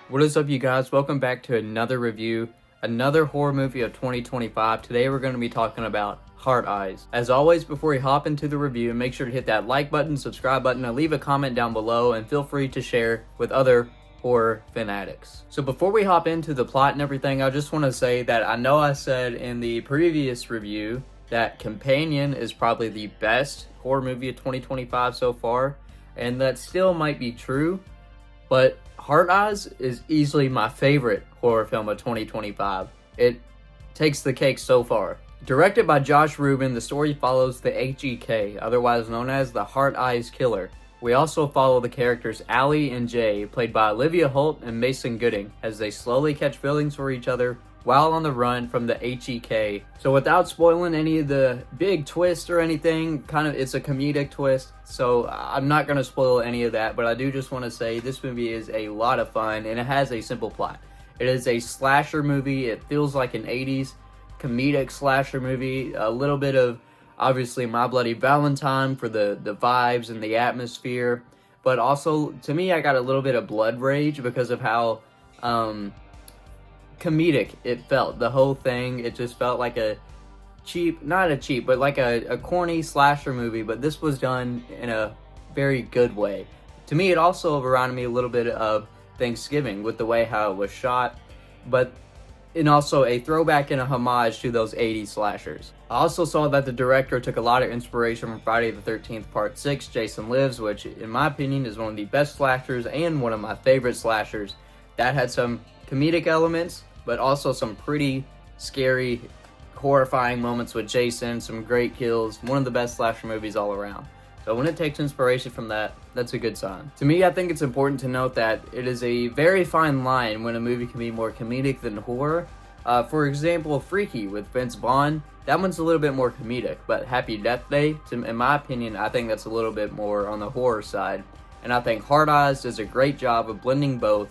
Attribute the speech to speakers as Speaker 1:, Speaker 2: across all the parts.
Speaker 1: What is up, you guys? Welcome back to another review, another horror movie of 2025. Today we're going to be talking about Heart Eyes. As always, before we hop into the review, make sure to hit that like button, subscribe button, and leave a comment down below, and feel free to share with other horror fanatics. So before we hop into the plot and everything, I just want to say that I know I said in the previous review that Companion is probably the best horror movie of 2025 so far, and that still might be true, but Heart Eyes is easily my favorite horror film of 2025. It takes the cake so far. Directed by Josh Rubin, the story follows the HEK, otherwise known as the Heart Eyes Killer. We also follow the characters Allie and Jay, played by Olivia Holt and Mason Gooding, as they slowly catch feelings for each other while on the run from the HEK. So without spoiling any of the big twists or anything, it's a comedic twist, so I'm not going to spoil any of that, but I do just want to say this movie is a lot of fun, and it has a simple plot. It is a slasher movie. It feels like an 80s comedic slasher movie, a little bit of, obviously, My Bloody Valentine for the vibes and the atmosphere, but also, to me, I got a little bit of Blood Rage because of how comedic it felt. The whole thing, it just felt like a corny slasher movie, but this was done in a very good way. To me, it also reminded me a little bit of Thanksgiving with the way how it was shot, but and also a throwback and a homage to those 80s slashers. I also saw that the director took a lot of inspiration from Friday the 13th Part 6, Jason Lives, which in my opinion is one of the best slashers and one of my favorite slashers. That had some comedic elements, but also some pretty scary, horrifying moments with Jason, some great kills, one of the best slasher movies all around. So when it takes inspiration from that, that's a good sign. To me, I think it's important to note that it is a very fine line when a movie can be more comedic than horror. For example, Freaky with Vince Vaughn, that one's a little bit more comedic, but Happy Death Day, in my opinion, I think that's a little bit more on the horror side. And I think Heart Eyes does a great job of blending both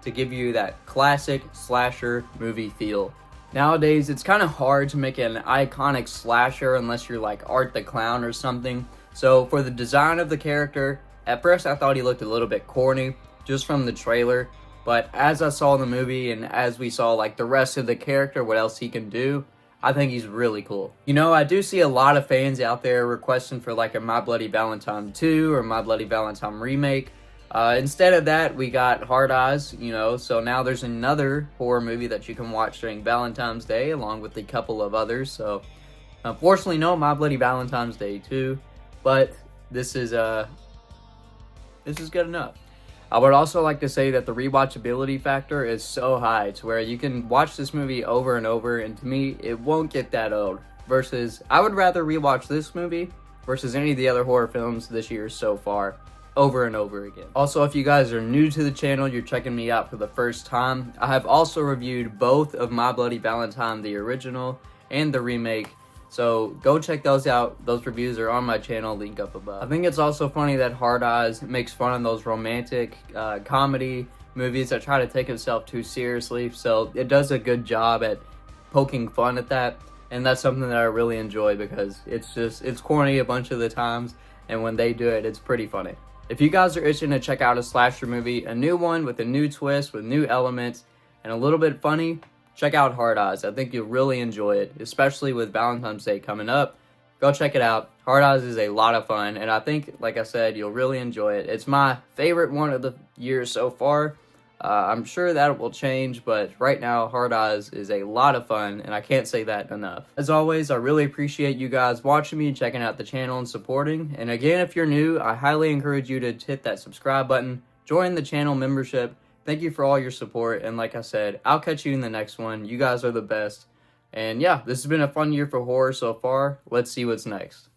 Speaker 1: to give you that classic slasher movie feel. Nowadays, it's kind of hard to make an iconic slasher unless you're like Art the Clown or something. So for the design of the character, at first I thought he looked a little bit corny just from the trailer, but as I saw the movie and as we saw like the rest of the character, what else he can do, I think he's really cool. You know, I do see a lot of fans out there requesting for like a My Bloody Valentine 2 or My Bloody Valentine remake. Instead of that, we got Heart Eyes, so now there's another horror movie that you can watch during Valentine's Day, along with a couple of others. So, unfortunately, no My Bloody Valentine's Day 2, but this is good enough. I would also like to say that the rewatchability factor is so high to where you can watch this movie over and over, and to me, it won't get that old. Versus, I would rather rewatch this movie versus any of the other horror films this year so far, over and over again. Also, if you guys are new to the channel, you're checking me out for the first time, I have also reviewed both of My Bloody Valentine, the original and the remake, so go check those out. Those reviews are on my channel, link up above. I think it's also funny that Heart Eyes makes fun of those romantic comedy movies that try to take itself too seriously, so it does a good job at poking fun at that, and that's something that I really enjoy because it's corny a bunch of the times, and when they do it, it's pretty funny. If you guys are itching to check out a slasher movie, a new one with a new twist, with new elements, and a little bit funny, check out Heart Eyes. I think you'll really enjoy it, especially with Valentine's Day coming up. Go check it out. Heart Eyes is a lot of fun, and I think, like I said, you'll really enjoy it. It's my favorite one of the year so far. I'm sure that will change, but right now, Heart Eyes is a lot of fun, and I can't say that enough. As always, I really appreciate you guys watching me, checking out the channel, and supporting. And again, if you're new, I highly encourage you to hit that subscribe button, join the channel membership. Thank you for all your support, and like I said, I'll catch you in the next one. You guys are the best. And yeah, this has been a fun year for horror so far. Let's see what's next.